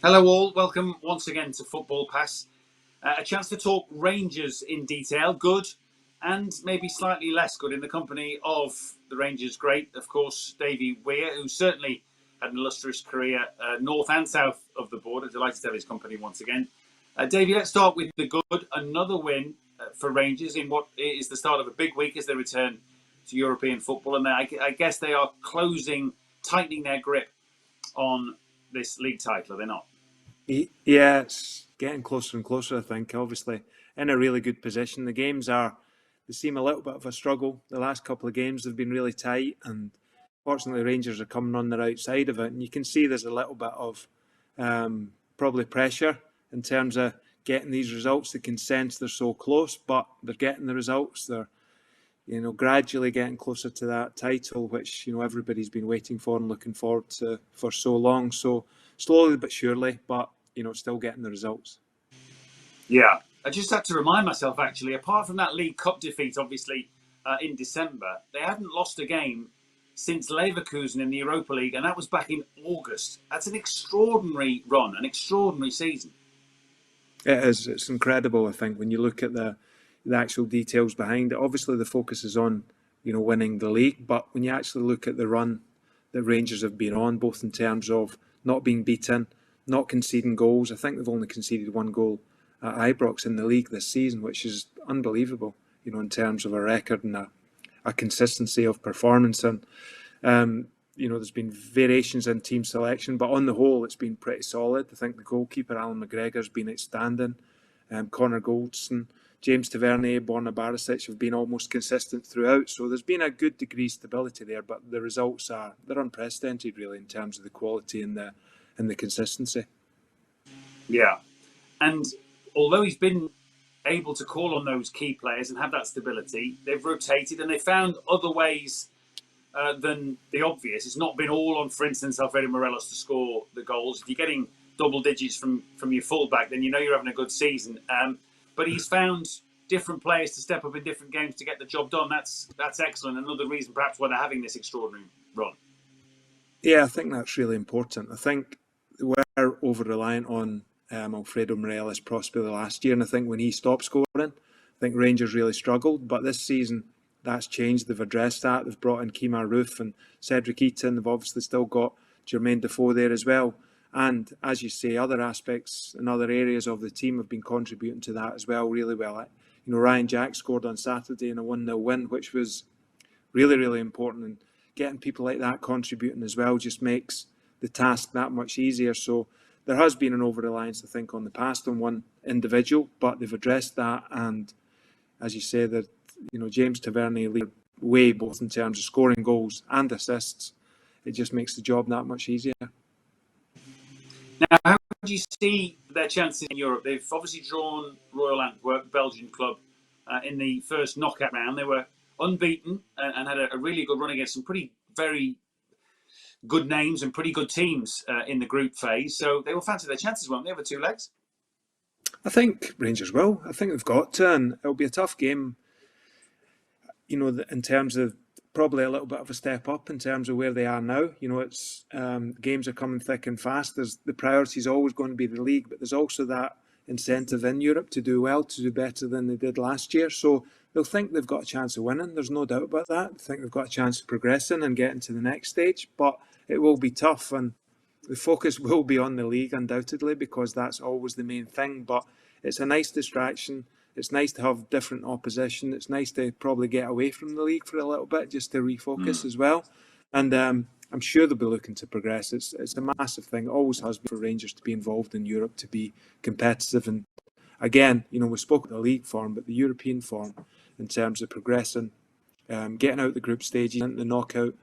Hello all, welcome once again to Football Pass. A chance to talk Rangers in detail, good and maybe slightly less good, in the company of the Rangers great, of course, David Weir, who certainly had an illustrious career north and south of the border. Delighted to have his company once again. Davey, let's start with the good. Another win for Rangers in what is the start of a big week as they return to European football. And I guess they are tightening their grip on this league title, are they not? Yeah, it's getting closer and closer, I think. Obviously, in a really good position. They seem a little bit of a struggle. The last couple of games have been really tight, and fortunately, Rangers are coming on their outside of it. And you can see there's a little bit of probably pressure in terms of getting these results. They can sense they're so close, but they're getting the results. They're gradually getting closer to that title, which everybody's been waiting for and looking forward to for so long. So slowly but surely, but still getting the results. Yeah, I just had to remind myself, actually, apart from that League Cup defeat, obviously, in December, they hadn't lost a game since Leverkusen in the Europa League, and that was back in August. That's an extraordinary run, an extraordinary season. It is. It's incredible, I think, when you look at the actual details behind it. Obviously, the focus is on, winning the league, but when you actually look at the run that Rangers have been on, both in terms of not being beaten, not conceding goals. I think they've only conceded one goal at Ibrox in the league this season, which is unbelievable, in terms of a record and a consistency of performance. And, there's been variations in team selection, but on the whole, it's been pretty solid. I think the goalkeeper, Alan McGregor's been outstanding. Connor Goldson, James Tavernier, Borna Barisic have been almost consistent throughout. So there's been a good degree of stability there, but the results they're unprecedented, really, in terms of the quality and the consistency. Yeah. And although he's been able to call on those key players and have that stability, they've rotated and they found other ways than the obvious. It's not been all on, for instance, Alfredo Morelos to score the goals. If you're getting double digits from your fullback, then you're having a good season. But he's found different players to step up in different games to get the job done. That's excellent. Another reason perhaps why they're having this extraordinary run. Yeah, I think that's really important. I think we're over-reliant on Alfredo Morelos possibly last year, and I think when he stopped scoring, I think Rangers really struggled. But this season, that's changed. They've addressed that. They've brought in Kemar Roofe and Cedric Eaton. They've obviously still got Jermaine Defoe there as well. And as you say, other aspects and other areas of the team have been contributing to that as well, really well. Ryan Jack scored on Saturday in a 1-0 win, which was really, really important. And getting people like that contributing as well just makes the task that much easier. So there has been an over-reliance, I think, on the past on one individual, but they've addressed that. And as you say, that James Tavernier lead way both in terms of scoring goals and assists. It just makes the job that much easier. Now, how do you see their chances in Europe? They've obviously drawn Royal Antwerp, Belgian club, in the first knockout round. They were unbeaten and had a really good run against some very good names and pretty good teams in the group phase. So they will fancy their chances, won't they, over two legs? I think Rangers will. I think they've got to, and it'll be a tough game, in terms of probably a little bit of a step up in terms of where they are now. It's games are coming thick and fast. The priority is always going to be the league, but there's also that incentive in Europe to do well, to do better than they did last year. So they'll think they've got a chance of winning. There's no doubt about that. I think they've got a chance of progressing and getting to the next stage, but it will be tough, and the focus will be on the league undoubtedly, because that's always the main thing. But it's a nice distraction. It's nice to have different opposition. It's nice to probably get away from the league for a little bit just to refocus as well. And I'm sure they'll be looking to progress. It's a massive thing. It always has been for Rangers to be involved in Europe, to be competitive. And again, we spoke about the league form, but the European form in terms of progressing, getting out the group stages and the knockout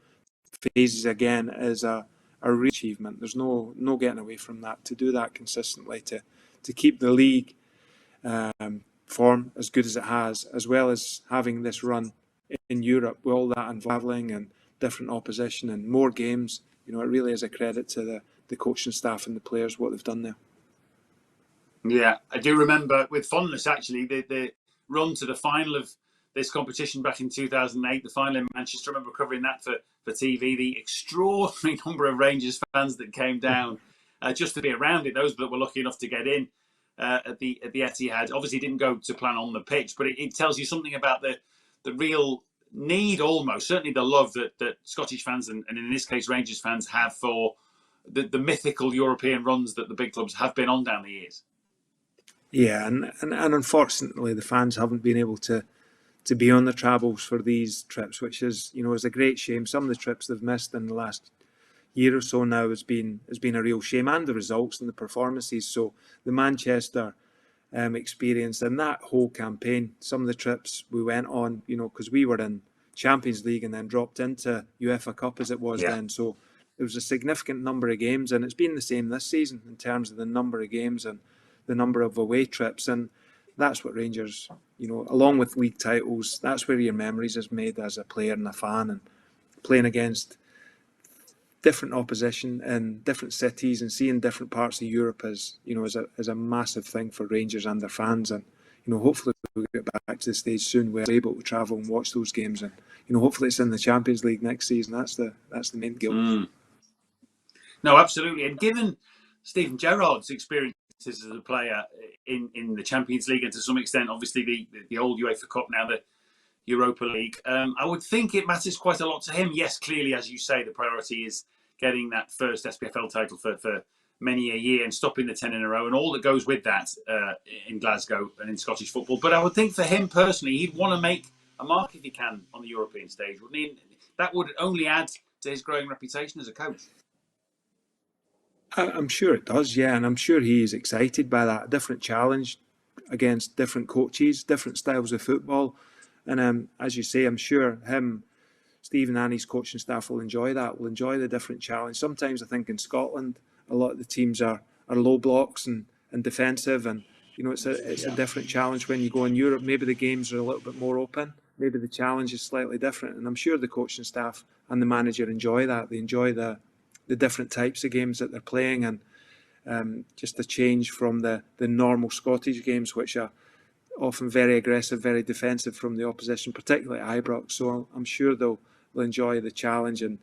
phases again is a real achievement. There's no getting away from that. To do that consistently, to keep the league form as good as it has, as well as having this run in Europe with all that and travelling and different opposition and more games, it really is a credit to the coaching staff and the players what they've done there. Yeah, I do remember with fondness actually the run to the final of this competition back in 2008, the final in Manchester. I remember covering that for TV. The extraordinary number of Rangers fans that came down just to be around it. Those that were lucky enough to get in at the Etihad obviously didn't go to plan on the pitch, but it tells you something about the real need, almost certainly the love that Scottish fans and in this case Rangers fans have for the mythical European runs that the big clubs have been on down the years. Yeah, and unfortunately the fans haven't been able to be on the travels for these trips, which is a great shame. Some of the trips they've missed in the last year or so now has been a real shame, and the results and the performances. So the Manchester experience and that whole campaign, some of the trips we went on, because we were in Champions League and then dropped into UEFA Cup as it was then. So there was a significant number of games, and it's been the same this season in terms of the number of games and the number of away trips. And that's what Rangers, along with league titles, that's where your memories is made as a player and a fan, and playing against different opposition in different cities and seeing different parts of Europe is a massive thing for Rangers and their fans. And hopefully we'll get back to the stage soon where we're able to travel and watch those games, and hopefully it's in the Champions League next season. That's the main goal. No, absolutely. And given Steven Gerrard's experiences as a player in the Champions League, and to some extent obviously the old UEFA Cup, now the Europa League, I would think it matters quite a lot to him. Yes, clearly, as you say, the priority is getting that first SPFL title for many a year and stopping the 10 in a row and all that goes with that in Glasgow and in Scottish football. But I would think for him personally, he'd want to make a mark if he can on the European stage, wouldn't he? That would only add to his growing reputation as a coach. I'm sure it does, yeah, and I'm sure he's excited by that. A different challenge against different coaches, different styles of football. And as you say, I'm sure Stephen and his coaching staff will enjoy that, will enjoy the different challenge. Sometimes I think in Scotland, a lot of the teams are low blocks and defensive, and it's a different challenge when you go in Europe. Maybe the games are a little bit more open, maybe the challenge is slightly different, and I'm sure the coaching staff and the manager enjoy that. They enjoy the different types of games that they're playing, and just a change from the normal Scottish games, which are often very aggressive, very defensive from the opposition, particularly at Ibrox. So I'm sure they'll enjoy the challenge, and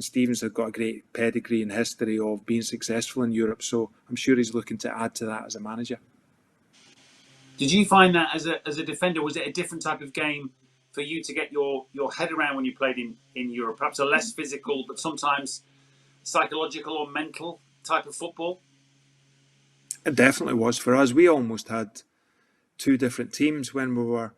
Stevens has got a great pedigree and history of being successful in Europe, so I'm sure he's looking to add to that as a manager. Did you find that as a defender, was it a different type of game for you to get your head around when you played in Europe? Perhaps a less physical, but sometimes psychological or mental type of football? It definitely was for us. We almost had two different teams when we were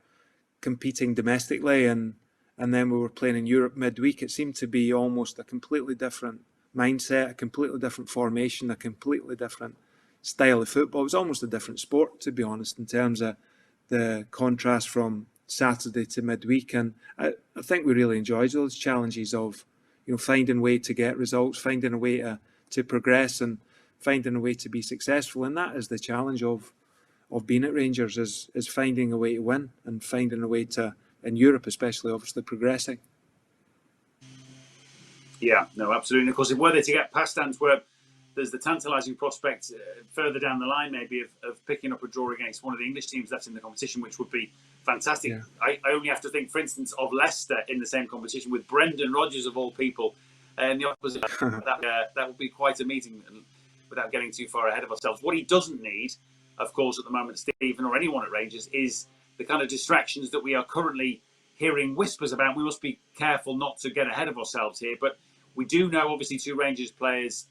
competing domestically, and then we were playing in Europe midweek. It seemed to be almost a completely different mindset, a completely different formation, a completely different style of football. It was almost a different sport, to be honest, in terms of the contrast from Saturday to midweek. And I think we really enjoyed those challenges of finding a way to get results, finding a way to progress, and finding a way to be successful. And that is the challenge of being at Rangers, is finding a way to win and finding a way to, in Europe especially, obviously progressing. Yeah, no, absolutely. And of course, if were they to get past Antwerp, there's the tantalising prospect further down the line maybe of picking up a draw against one of the English teams that's in the competition, which would be fantastic. Yeah. I only have to think, for instance, of Leicester in the same competition with Brendan Rodgers of all people in the opposite. That would be quite a meeting, without getting too far ahead of ourselves. What he doesn't need, of course, at the moment, Stephen or anyone at Rangers, is the kind of distractions that we are currently hearing whispers about. We must be careful not to get ahead of ourselves here, but we do know, obviously, two Rangers players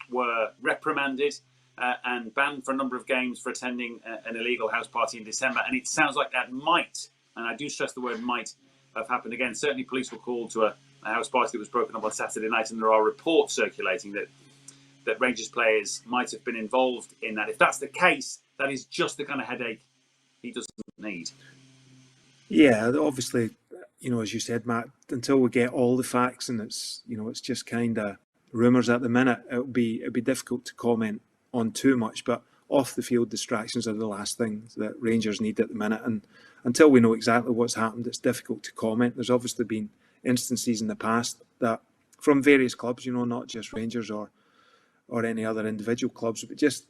were reprimanded and banned for a number of games for attending an illegal house party in December. And it sounds like that might, and I do stress the word might, have happened again. Certainly police were called to a house party that was broken up on Saturday night, and there are reports circulating that Rangers players might have been involved in that. If that's the case, that is just the kind of headache he doesn't need. Yeah, obviously, as you said, Matt, until we get all the facts, and it's just kind of rumours at the minute, it'd be difficult to comment on too much. But off the field distractions are the last things that Rangers need at the minute, and until we know exactly what's happened, it's difficult to comment. There's obviously been instances in the past that from various clubs, not just Rangers or any other individual clubs, but just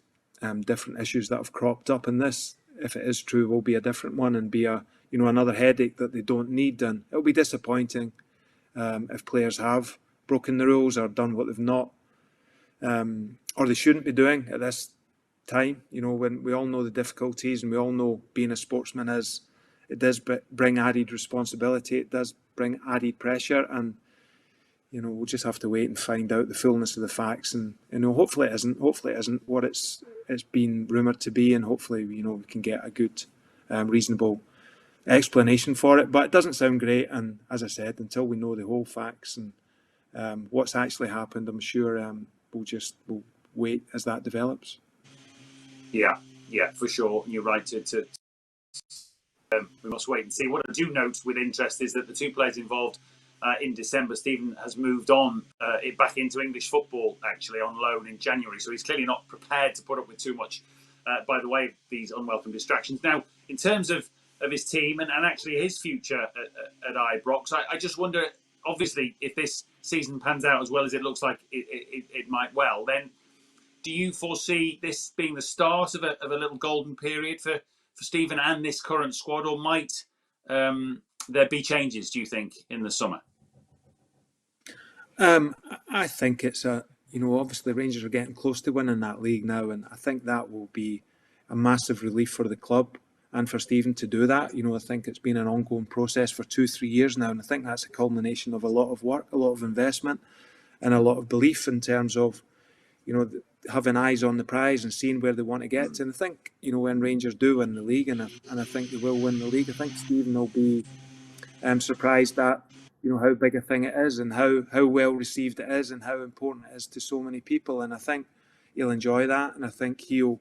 different issues that have cropped up. And this, if it is true, will be a different one and be another headache that they don't need. And it'll be disappointing if players have broken the rules or done what they've not or they shouldn't be doing at this time. When we all know the difficulties, and we all know being a sportsman it does bring added responsibility, it does bring added pressure, and we'll just have to wait and find out the fullness of the facts. And hopefully it isn't what it's been rumoured to be, and hopefully we can get a good, reasonable explanation for it. But it doesn't sound great, and as I said, until we know the whole facts and what's actually happened, I'm sure we'll wait as that develops. Yeah, for sure. And you're right we must wait and see. What I do note with interest is that the two players involved in December, Stephen has moved on back into English football, actually on loan in January. So he's clearly not prepared to put up with too much, by the way, these unwelcome distractions. Now, in terms of his team and actually his future at Ibrox, I just wonder, obviously, if this season pans out as well as it looks like it might well, then do you foresee this being the start of a little golden period for Stephen and this current squad, or might there be changes, do you think, in the summer? I think it's obviously Rangers are getting close to winning that league now, and I think that will be a massive relief for the club and for Stephen to do that. I think it's been an ongoing process for 2-3 years now, and I think that's a culmination of a lot of work, a lot of investment, and a lot of belief in terms of having eyes on the prize and seeing where they want to get to. And I think when Rangers do win the league, and I think they will win the league, I think Stephen will be surprised at how big a thing it is, and how well received it is, and how important it is to so many people. And I think he'll enjoy that, and I think he'll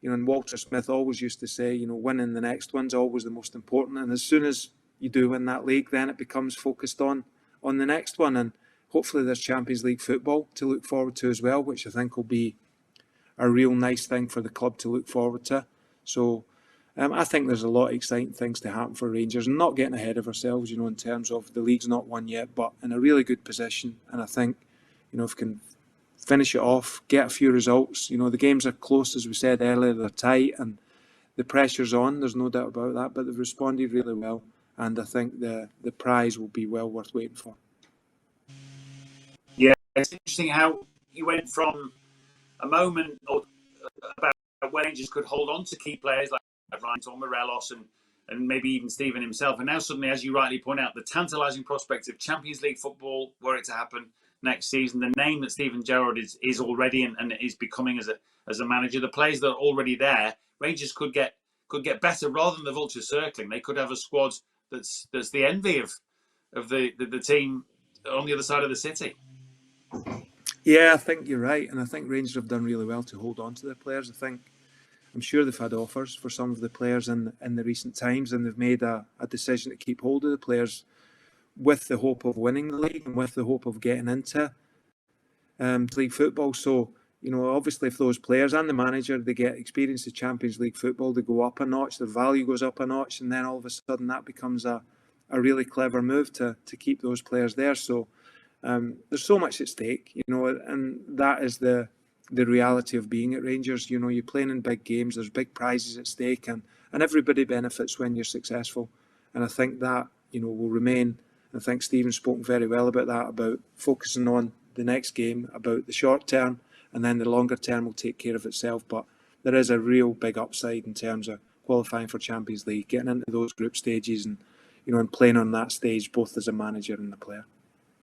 and Walter Smith always used to say, winning the next one's always the most important. And as soon as you do win that league, then it becomes focused on the next one. And hopefully there's Champions League football to look forward to as well, which I think will be a real nice thing for the club to look forward to. So I think there's a lot of exciting things to happen for Rangers, and not getting ahead of ourselves, in terms of the league's not won yet, but in a really good position. And I think, if we can finish it off, get a few results, the games are close, as we said earlier, they're tight, and the pressure's on, there's no doubt about that, but they've responded really well, and I think the prize will be well worth waiting for. Yeah, it's interesting how you went from a moment about when Rangers could hold on to key players like Ryan or Morelos and maybe even Stephen himself, and now suddenly, as you rightly point out, the tantalising prospect of Champions League football, were it to happen next season, the name that Steven Gerrard is already and is becoming as a manager, the players that are already there, Rangers could get better rather than the vultures circling. They could have a squad that's the envy of the team on the other side of the city. Yeah, I think you're right, and I think Rangers have done really well to hold on to their players. I'm sure they've had offers for some of the players in the recent times, and they've made a decision to keep hold of the players with the hope of winning the league and with the hope of getting into league football. So, obviously if those players and the manager, they get experience of Champions League football, they go up a notch, their value goes up a notch, and then all of a sudden that becomes a really clever move to keep those players there. So there's so much at stake, and that is the reality of being at Rangers. You're playing in big games, there's big prizes at stake, and everybody benefits when you're successful. And I think that, will remain. I think Stephen's spoken very well about that, about focusing on the next game, about the short term, and then the longer term will take care of itself. But there is a real big upside in terms of qualifying for Champions League, getting into those group stages, and and playing on that stage both as a manager and a player.